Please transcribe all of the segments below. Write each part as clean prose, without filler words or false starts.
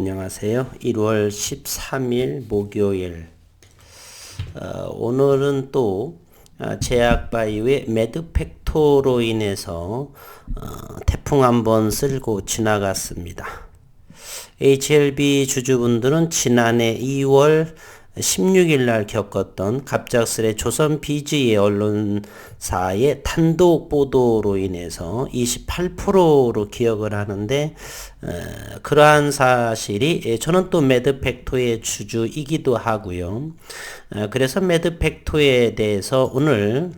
안녕하세요. 1월 13일 목요일. 오늘은 또 제약바이오의 매드팩토로 인해서 태풍 한번 쓸고 지나갔습니다. HLB 주주분들은 지난해 2월 16일 날 겪었던 갑작스레 조선 BG의 언론사의 단독 보도로 인해서 28%로 기억을 하는데, 그러한 사실이 저는 또 매드팩토의 주주이기도 하고요. 그래서 매드팩토에 대해서 오늘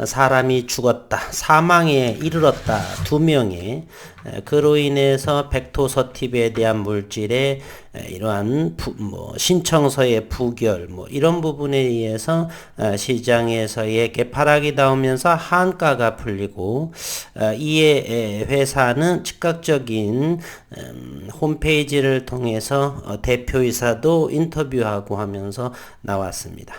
사람이 죽었다, 사망에 이르렀다, 2명의 그로 인해서 벡토서팁에 대한 물질의 이러한 신청서의 부결 이런 부분에 의해서 시장에서의 개파락이 나오면서 한가가 풀리고, 이에 회사는 즉각적인 홈페이지를 통해서 대표이사도 인터뷰하고 하면서 나왔습니다.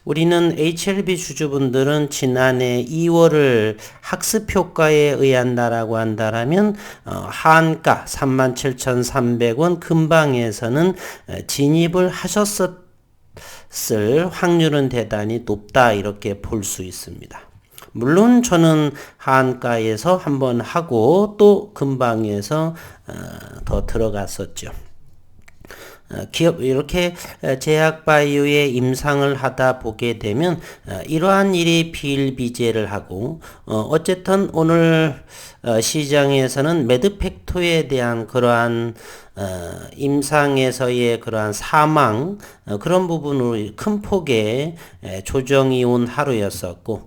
우리는 HLB 주주분들은 지난해 2월을 학습효과에 의한다라고 한다라면 한가 37,300원 근방에서는 진입을 하셨을 확률은 대단히 높다, 이렇게 볼 수 있습니다. 물론 저는 한가에서 한번 하고 또 근방에서 더 들어갔었죠. 기업 이렇게 제약바이오의 임상을 하다 보게 되면 이러한 일이 비일비재를 하고, 어쨌든 오늘 시장에서는 매드팩토에 대한 그러한 임상에서의 그러한 사망, 그런 부분으로 큰 폭의 조정이 온 하루였었고,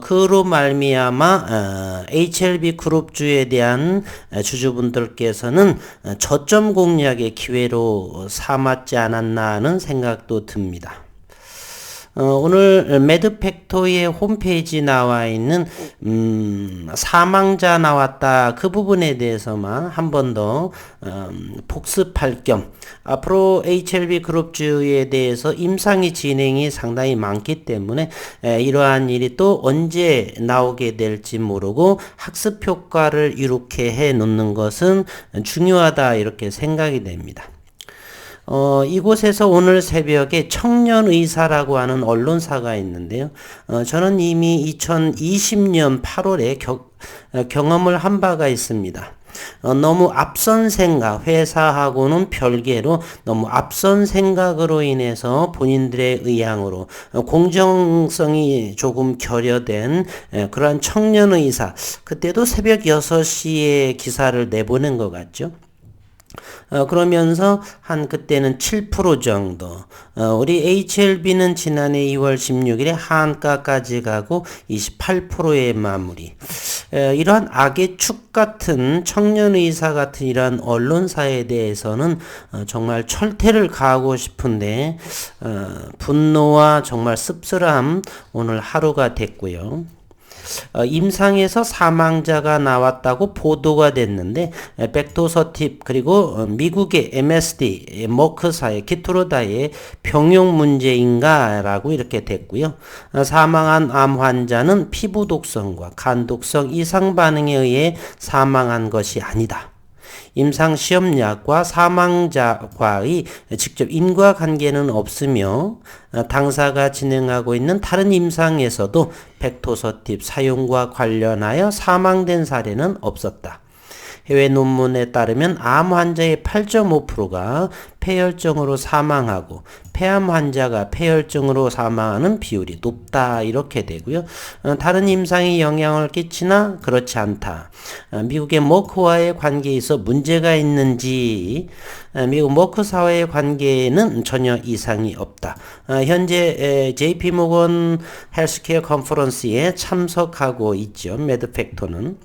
그로 말미암아 HLB 그룹주에 대한 주주분들께서는 저점 공략의 기회로 삼았지 않았나 하는 생각도 듭니다. 오늘 매드팩토의 홈페이지 나와 있는 사망자 나왔다, 그 부분에 대해서만 한 번 더 복습할 겸, 앞으로 HLB 그룹주에 대해서 임상이 진행이 상당히 많기 때문에 이러한 일이 또 언제 나오게 될지 모르고 학습 효과를 이렇게 해 놓는 것은 중요하다, 이렇게 생각이 됩니다. 이곳에서 오늘 새벽에 청년의사라고 하는 언론사가 있는데요. 저는 이미 2020년 8월에 경험을 한 바가 있습니다. 너무 앞선 생각, 회사하고는 별개로 너무 앞선 생각으로 인해서 본인들의 의향으로 공정성이 조금 결여된 그러한 청년의사, 그때도 새벽 6시에 기사를 내보낸 것 같죠. 그러면서 그때는 7% 정도, 우리 HLB는 지난해 2월 16일에 한가까지 가고 28%의 마무리. 이러한 악의 축 같은 청년의사 같은 이러한 언론사에 대해서는 정말 철퇴를 가하고 싶은데, 분노와 정말 씁쓸함 오늘 하루가 됐고요. 임상에서 사망자가 나왔다고 보도가 됐는데, 벡토서팁 그리고 미국의 MSD 머크사의 키트로다의 병용 문제인가 라고 이렇게 됐고요. 사망한 암 환자는 피부 독성과 간 독성 이상 반응에 의해 사망한 것이 아니다. 임상시험약과 사망자와의 직접 인과관계는 없으며, 당사가 진행하고 있는 다른 임상에서도 벡토서팁 사용과 관련하여 사망된 사례는 없었다. 해외 논문에 따르면 암 환자의 8.5%가 폐혈증으로 사망하고 폐암 환자가 폐혈증으로 사망하는 비율이 높다, 이렇게 되고요. 다른 임상에 영향을 끼치나 그렇지 않다. 미국의 머크와의 관계에 있어 문제가 있는지, 미국 머크사와의 관계에는 전혀 이상이 없다. 현재 JP모건 헬스케어 컨퍼런스에 참석하고 있죠. 매드팩토는.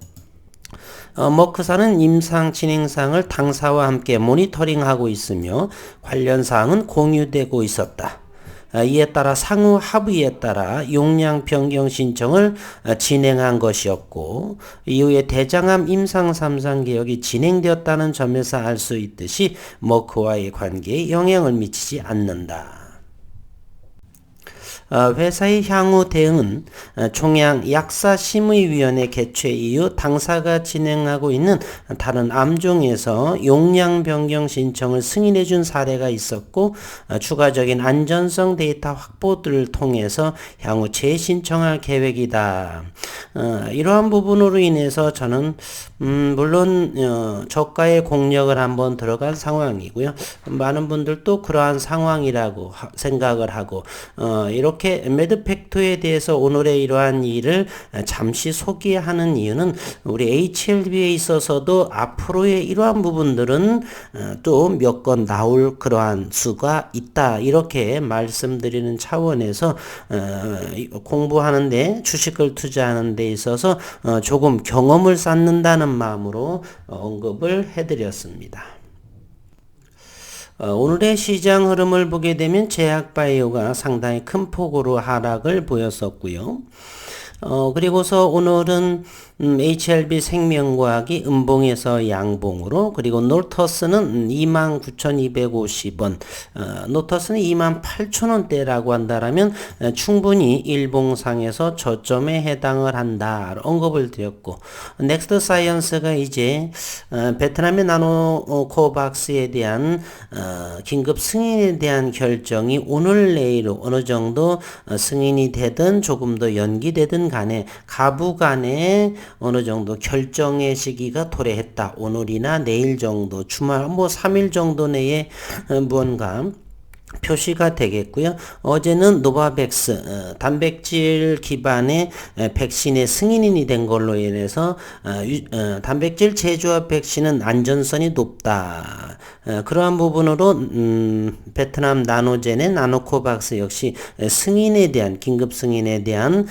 머크사는 임상 진행상을 당사와 함께 모니터링하고 있으며 관련 사항은 공유되고 있었다. 이에 따라 상호 합의에 따라 용량 변경 신청을 진행한 것이었고, 이후에 대장암 임상 3상 개혁이 진행되었다는 점에서 알 수 있듯이 머크와의 관계에 영향을 미치지 않는다. 회사의 향후 대응은 총양 약사심의위원회 개최 이후 당사가 진행하고 있는 다른 암종에서 용량 변경 신청을 승인해 준 사례가 있었고 추가적인 안전성 데이터 확보들을 통해서 향후 재신청할 계획이다. 이러한 부분으로 인해서 저는 물론 저가의 공력을 한번 들어간 상황이고요. 많은 분들도 그러한 상황이라고 생각을 하고 이렇게 매드팩토에 대해서 오늘의 이러한 일을 잠시 소개하는 이유는 우리 HLB에 있어서도 앞으로의 이러한 부분들은 또 몇 건 나올 그러한 수가 있다 이렇게 말씀드리는 차원에서 공부하는데 주식을 투자하는 데 있어서 조금 경험을 쌓는다는 마음으로 언급을 해드렸습니다. 오늘의 시장 흐름을 보게 되면 제약바이오가 상당히 큰 폭으로 하락을 보였었고요. 그리고서 오늘은 HLB 생명과학이 음봉에서 양봉으로 그리고 노터스는 29,250원 노터스는 28,000원대라고 한다라면 충분히 일봉상에서 저점에 해당을 한다 언급을 드렸고 넥스트 사이언스가 이제 베트남의 나노코박스에 대한 긴급 승인에 대한 결정이 오늘 내일 어느 정도 승인이 되든 조금 더 연기되든 간에 가부 간에 어느 정도 결정의 시기가 도래했다. 오늘이나 내일 정도 주말 3일 정도 내에 무언가 표시가 되겠고요. 어제는 노바백스 단백질 기반의 백신의 승인이 된 걸로 인해서 단백질 제조합 백신은 안전성이 높다. 그러한 부분으로 베트남 나노젠의 나노코박스 역시 승인에 대한 긴급 승인에 대한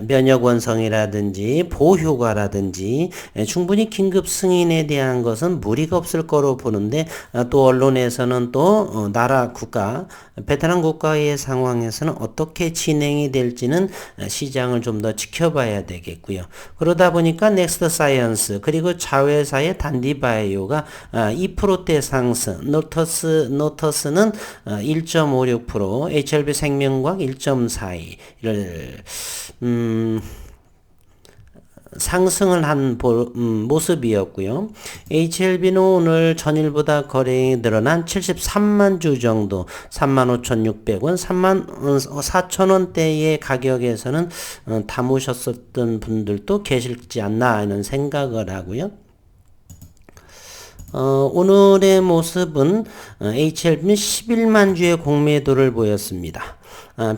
면역 원성이라든지 보호 효과라든지 충분히 긴급 승인에 대한 것은 무리가 없을 거로 보는데 또 언론에서는 또 나라 국가 베트남 국가의 상황에서는 어떻게 진행이 될지는 시장을 좀 더 지켜봐야 되겠고요. 그러다 보니까 넥스트 사이언스 그리고 자회사의 단디바이오가 2%대 상승 노터스는 1.56% HLB 생명과학 1.42를 상승을 한 모습이었고요. HLB는 오늘 전일보다 거래량이 늘어난 73만 주 정도 35,600원 34,000원대의 가격에서는 담으셨었던 분들도 계실지 않나 하는 생각을 하고요. 오늘의 모습은 HLB는 11만 주의 공매도를 보였습니다.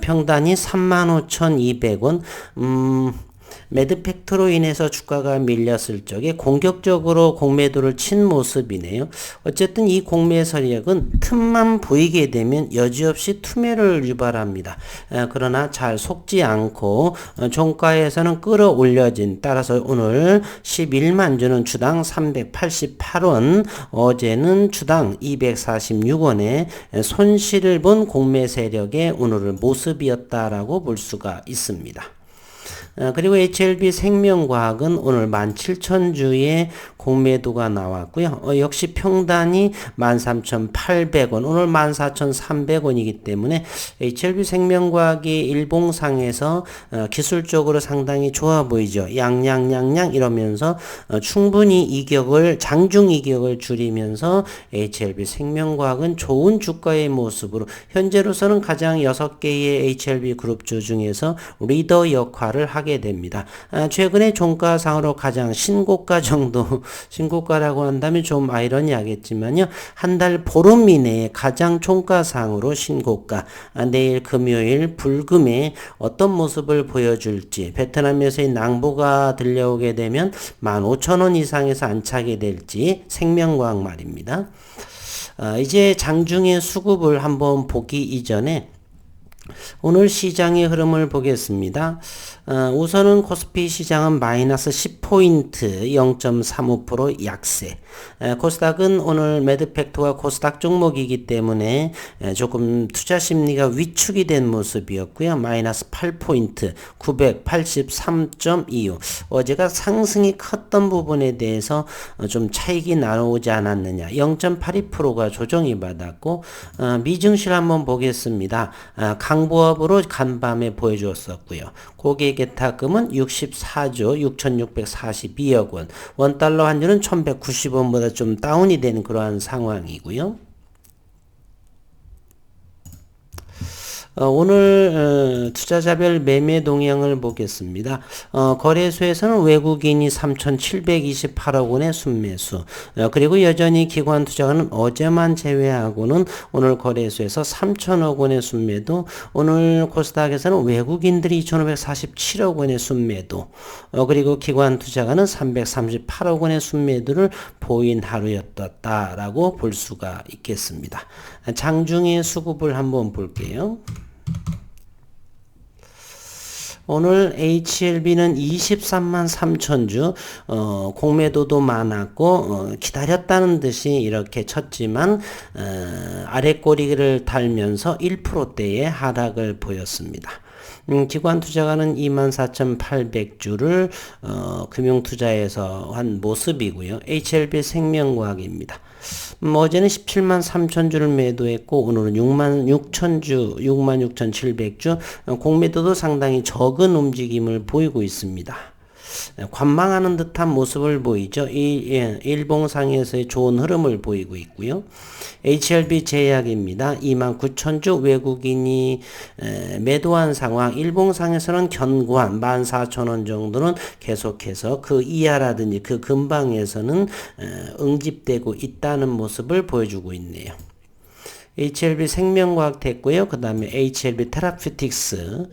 평단이 35,200원 매드팩트로 인해서 주가가 밀렸을 적에 공격적으로 공매도를 친 모습이네요. 어쨌든 이 공매 서력은 틈만 보이게 되면 여지없이 투매를 유발합니다. 그러나 잘 속지 않고 종가에서는 끌어올려진 따라서 오늘 11만 주는 주당 388원 어제는 주당 246원에 손실을 본 공매 세력의 오늘의 모습이었다라고 볼 수가 있습니다. 그리고 HLB 생명과학은 오늘 17,000주의 공매도가 나왔고요. 역시 평단이 13,800원, 오늘 14,300원이기 때문에 HLB 생명과학이 일봉상에서 기술적으로 상당히 좋아 보이죠. 양양양양 이러면서 충분히 장중 이격을 줄이면서 HLB 생명과학은 좋은 주가의 모습으로 현재로서는 가장 6개의 HLB 그룹주 중에서 리더 역할을 하게 됩니다. 최근에 종가상으로 가장 신고가 정도 신고가라고 한다면 좀 아이러니하겠지만요. 한 달 보름 이내에 가장 종가상으로 신고가 내일 금요일 불금에 어떤 모습을 보여줄지 베트남에서의 낭보가 들려오게 되면 15,000원 이상에서 안착이 될지 생명과학 말입니다. 이제 장중의 수급을 한번 보기 이전에 오늘 시장의 흐름을 보겠습니다. 우선은 코스피 시장은 마이너스 10포인트 0.35% 약세. 코스닥은 오늘 매드팩토가 코스닥 종목이기 때문에 조금 투자 심리가 위축이 된 모습이었고요. 마이너스 8포인트 983.25. 어제가 상승이 컸던 부분에 대해서 좀 차익이 나오지 않았느냐. 0.82%가 조정이 받았고, 미증시를 한번 보겠습니다. 강보합으로 간밤에 보여주었었고요. 고객 예탁금은 64조 6,642억 원, 원달러 환율은 1,190원보다 좀 다운이 된 그러한 상황이고요. 오늘 투자자별 매매 동향을 보겠습니다. 거래소에서는 외국인이 3,728억 원의 순매수, 그리고 여전히 기관 투자가는 어제만 제외하고는 오늘 거래소에서 3,000억 원의 순매도, 오늘 코스닥에서는 외국인들이 2,547억 원의 순매도, 그리고 기관 투자가는 338억 원의 순매도를 보인 하루였다라고 볼 수가 있겠습니다. 장중의 수급을 한번 볼게요. 오늘 HLB는 23만 3천주, 공매도도 많았고, 기다렸다는 듯이 이렇게 쳤지만, 아래 꼬리를 달면서 1%대의 하락을 보였습니다. 기관 투자가는 24,800주를 금융투자에서 한 모습이고요. HLB 생명과학입니다. 어제는 17만 3천주를 매도했고, 오늘은 6만 6천주, 6만 6,700주, 공매도도 상당히 적은 움직임을 보이고 있습니다. 관망하는 듯한 모습을 보이죠. 일봉상에서의 좋은 흐름을 보이고 있고요. HLB 제약입니다. 29,000주 외국인이 매도한 상황, 일봉상에서는 견고한 14,000원 정도는 계속해서 그 이하라든지 그 근방에서는 응집되고 있다는 모습을 보여주고 있네요. HLB 생명과학 됐고요. 그 다음에 HLB 테라퓨틱스.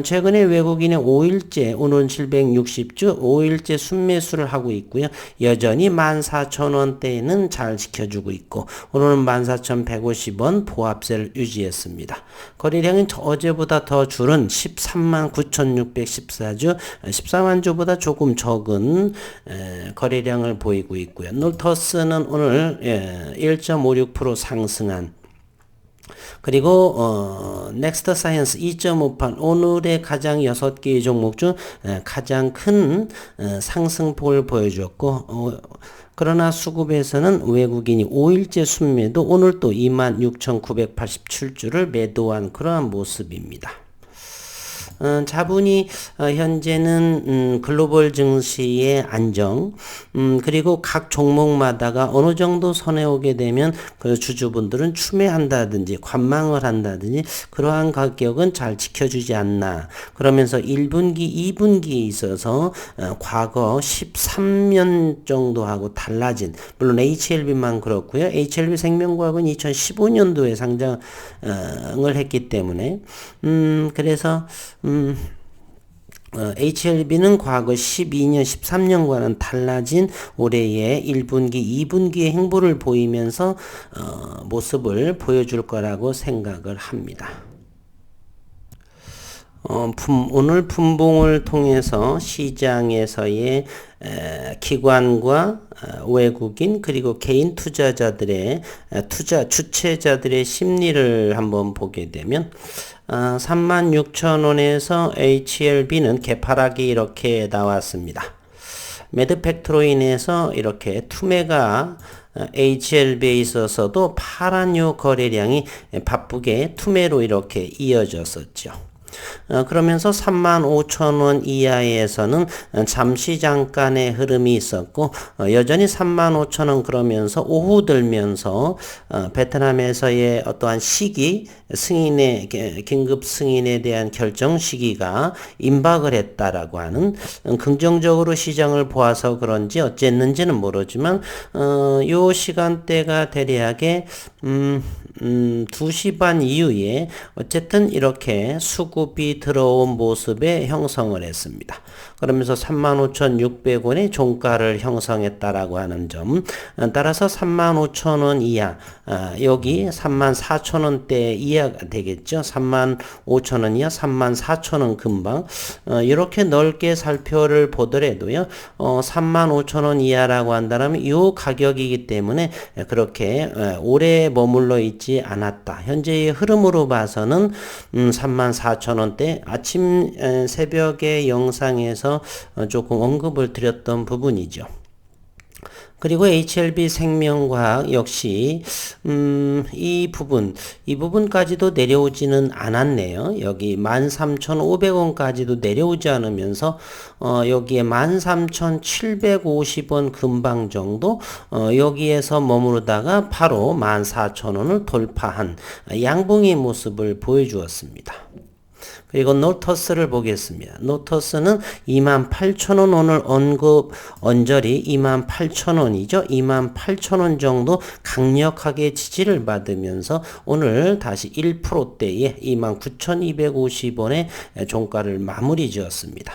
최근에 외국인의 5일째, 오늘은 760주, 5일째 순매수를 하고 있고요. 여전히 14,000원대는 잘 지켜주고 있고, 오늘은 14,150원 보합세를 유지했습니다. 거래량은 어제보다 더 줄은 13만 9,614주, 14만 주보다 조금 적은 거래량을 보이고 있고요. 놀터스는 오늘 1.56% 상승한, 그리고 넥스트 사이언스 2.58, 오늘의 가장 6개의 종목 중 가장 큰 상승폭을 보여주었고, 그러나 수급에서는 외국인이 5일째 순매도 오늘 또 26,987주를 매도한 그러한 모습입니다. 자본이 현재는 글로벌 증시의 안정, 그리고 각 종목마다가 어느 정도 선에 오게 되면 그 주주분들은 추매한다든지 관망을 한다든지 그러한 가격은 잘 지켜주지 않나. 그러면서 1분기, 2분기에 있어서 과거 13년 정도하고 달라진, 물론 HLB만 그렇고요. HLB 생명과학은 2015년도에 상장을 했기 때문에 그래서 HLB는 과거 12년, 13년과는 달라진 올해의 1분기, 2분기의 행보를 보이면서 모습을 보여줄 거라고 생각을 합니다. 오늘 분봉을 통해서 시장에서의 기관과 외국인 그리고 개인 투자자들의 주체자들의 심리를 한번 보게 되면 36,000원에서 HLB는 개파락이 이렇게 나왔습니다. 매드팩토로 인해서 이렇게 투매가 HLB에 있어서도 파란 요 거래량이 바쁘게 투매로 이렇게 이어졌었죠. 그러면서 35,000원 이하에서는 잠시 잠깐의 흐름이 있었고, 여전히 35,000원 그러면서 오후 들면서 베트남에서의 어떠한 시기, 승인의 긴급 승인에 대한 결정 시기가 임박을 했다라고 하는, 긍정적으로 시장을 보아서 그런지 어쨌는지는 모르지만 요 시간대가 대략에 2시 반 이후에 어쨌든 이렇게 수급이 들어온 모습에 형성을 했습니다. 그러면서 35,600원의 종가를 형성했다라고 하는 점. 따라서 35,000원 이하, 여기 34,000원대 이하가 되겠죠. 35,000원 이하, 34,000원 근방. 이렇게 넓게 살펴를 보더라도요. 35,000원 이하라고 한다면 이 가격이기 때문에 그렇게 오래 머물러 있지 않았다. 현재의 흐름으로 봐서는 34,000원대 아침 새벽에 영상에서 조금 언급을 드렸던 부분이죠. 그리고 HLB 생명과학 역시 이 부분까지도 내려오지는 않았네요. 여기 13,500원까지도 내려오지 않으면서 여기에 13,750원 근방 정도 여기에서 머무르다가 바로 14,000원을 돌파한 양봉의 모습을 보여주었습니다. 그리고 노터스를 보겠습니다. 노터스는 28,000원 오늘 언저리 28,000원이죠. 28,000원 정도 강력하게 지지를 받으면서 오늘 다시 1%대에 29,250원의 종가를 마무리 지었습니다.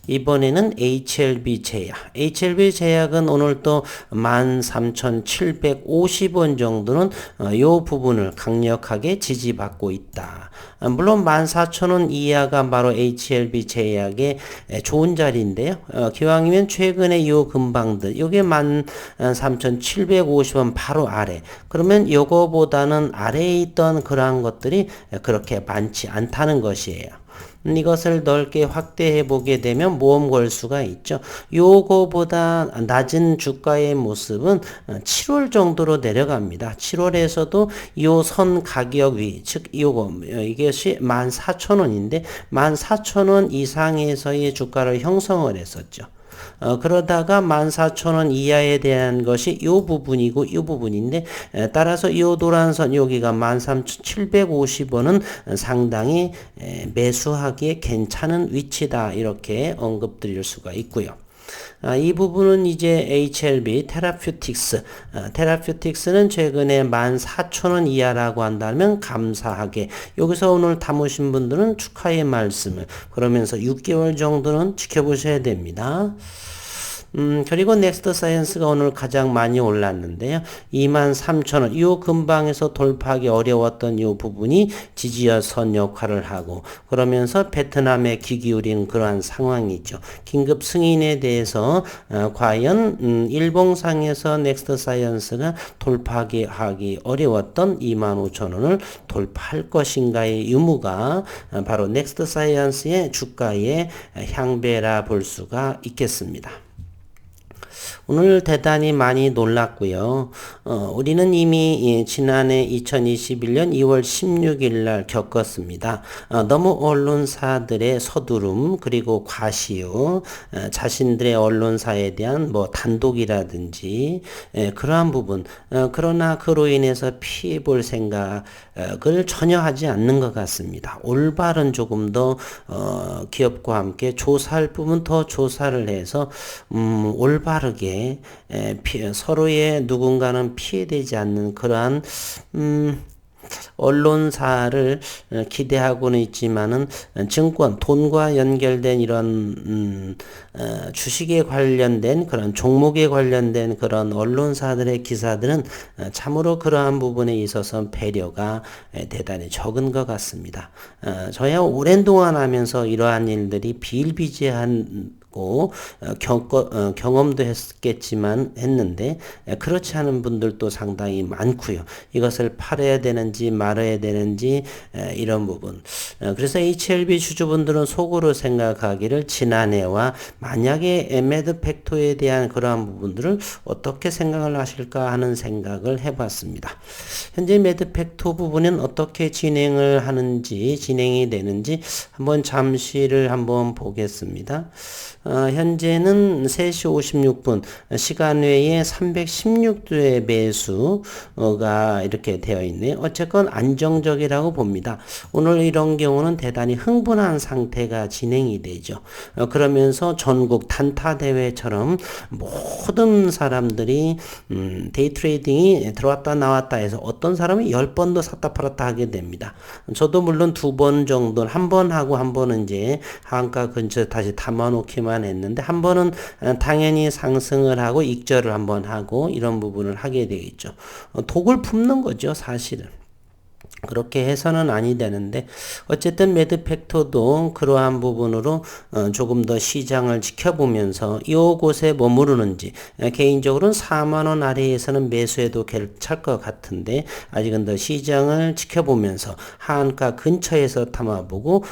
이번에는 HLB 제약은 오늘 또 13,750원 정도는 요 부분을 강력하게 지지받고 있다. 물론 14,000원 이하가 바로 HLB 제약의 좋은 자리인데요. 기왕이면 최근에 요 근방들, 요게 13,750원 바로 아래. 그러면 요거보다는 아래에 있던 그러한 것들이 그렇게 많지 않다는 것이에요. 이것을 넓게 확대해 보게 되면 모험 걸 수가 있죠. 요거보다 낮은 주가의 모습은 7월 정도로 내려갑니다. 7월에서도 요 선 가격 위, 즉 이것이 14,000원인데 14,000원 이상에서의 주가를 형성을 했었죠. 그러다가 14,000원 이하에 대한 것이 요 부분이고 요 부분인데 따라서 요 노란선 여기가 13,750원은 상당히 매수하기에 괜찮은 위치다 이렇게 언급드릴 수가 있고요. 이 부분은 이제 HLB 테라퓨틱스는 최근에 14,000원 이하라고 한다면 감사하게 여기서 오늘 담으신 분들은 축하의 말씀을 그러면서 6개월 정도는 지켜보셔야 됩니다. 그리고 넥스트 사이언스가 오늘 가장 많이 올랐는데요. 23,000원. 이 근방에서 돌파하기 어려웠던 이 부분이 지지선 역할을 하고 그러면서 베트남에 귀 기울이는 그러한 상황이죠. 긴급 승인에 대해서 과연 일봉상에서 넥스트 사이언스가 돌파하기 어려웠던 25,000원을 돌파할 것인가의 유무가 바로 넥스트 사이언스의 주가의 향배라 볼 수가 있겠습니다. 오늘 대단히 많이 놀랐고요. 우리는 이미 지난해 2021년 2월 16일 날 겪었습니다. 너무 언론사들의 서두름 그리고 과시유 자신들의 언론사에 대한 뭐 단독이라든지 그러한 부분 그러나 그로 인해서 피해 볼 생각을 전혀 하지 않는 것 같습니다. 올바른 조금 더 기업과 함께 조사할 부분 더 조사를 해서 올바르게 서로의 누군가는 피해되지 않는 그러한 언론사를 기대하고는 있지만은 증권, 돈과 연결된 이런 주식에 관련된 그런 종목에 관련된 그런 언론사들의 기사들은 참으로 그러한 부분에 있어서 배려가 대단히 적은 것 같습니다. 저야 오랜 동안 하면서 이러한 일들이 비일비재한 경험도 했는데 그렇지 않은 분들도 상당히 많고요. 이것을 팔아야 되는지 말아야 되는지 이런 부분. 그래서 HLB 주주분들은 속으로 생각하기를 지난해와 만약에 매드팩토에 대한 그러한 부분들을 어떻게 생각을 하실까 하는 생각을 해봤습니다. 현재 매드팩토 부분은 어떻게 진행이 되는지 한번 잠시를 한번 보겠습니다. 현재는 3시 56분 시간 외에 316도의 매수가 이렇게 되어 있네요. 어쨌건 안정적이라고 봅니다. 오늘 이런 경우는 대단히 흥분한 상태가 진행이 되죠. 그러면서 전국 단타 대회처럼 모든 사람들이 데이 트레이딩이 들어왔다 나왔다 해서 어떤 사람이 10번도 샀다 팔았다 하게 됩니다. 저도 물론 2번 정도 한 번 하고 한 번은 이제 한가 근처 다시 담아놓기만 번만 했는데 한 번은 당연히 상승을 하고 익절을 한번 하고 이런 부분을 하게 되겠죠. 독을 품는 거죠, 사실은. 그렇게 해서는 아니 되는데 어쨌든 매드 팩터도 그러한 부분으로 조금 더 시장을 지켜보면서 이곳에 머무르는지 개인적으로는 4만 원 아래에서는 매수해도 괜찮을 것 같은데 아직은 더 시장을 지켜보면서 하한가 근처에서 담아보고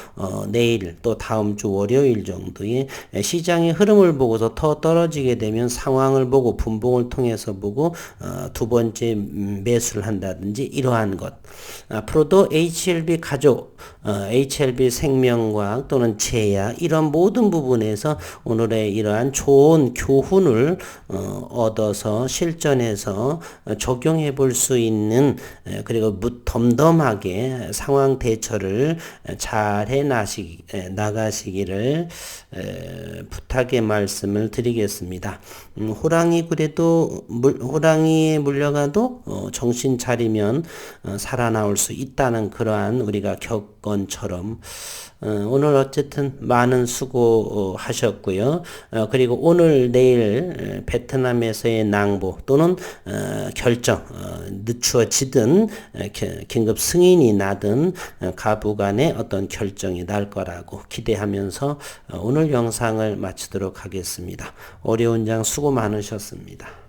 내일 또 다음 주 월요일 정도에 시장의 흐름을 보고서 더 떨어지게 되면 상황을 보고 분봉을 통해서 보고 두 번째 매수를 한다든지 이러한 것. 앞으로도 HLB 가족, HLB 생명과학 또는 제약 이런 모든 부분에서 오늘의 이러한 좋은 교훈을 얻어서 실전에서 적용해 볼 수 있는 그리고 덤덤하게 상황 대처를 잘 해 나가시기를 부탁의 말씀을 드리겠습니다. 호랑이 그래도 호랑이에 물려가도 정신 차리면 살아나올 수 있다는 그러한 우리가 격언처럼 오늘 어쨌든 많은 수고하셨고요. 그리고 오늘 내일 베트남에서의 낭보 또는 결정 늦추어지든 긴급 승인이 나든 가부 간의 어떤 결정이 날 거라고 기대하면서 오늘 영상을 마치도록 하겠습니다. 어려운 장 수고 많으셨습니다.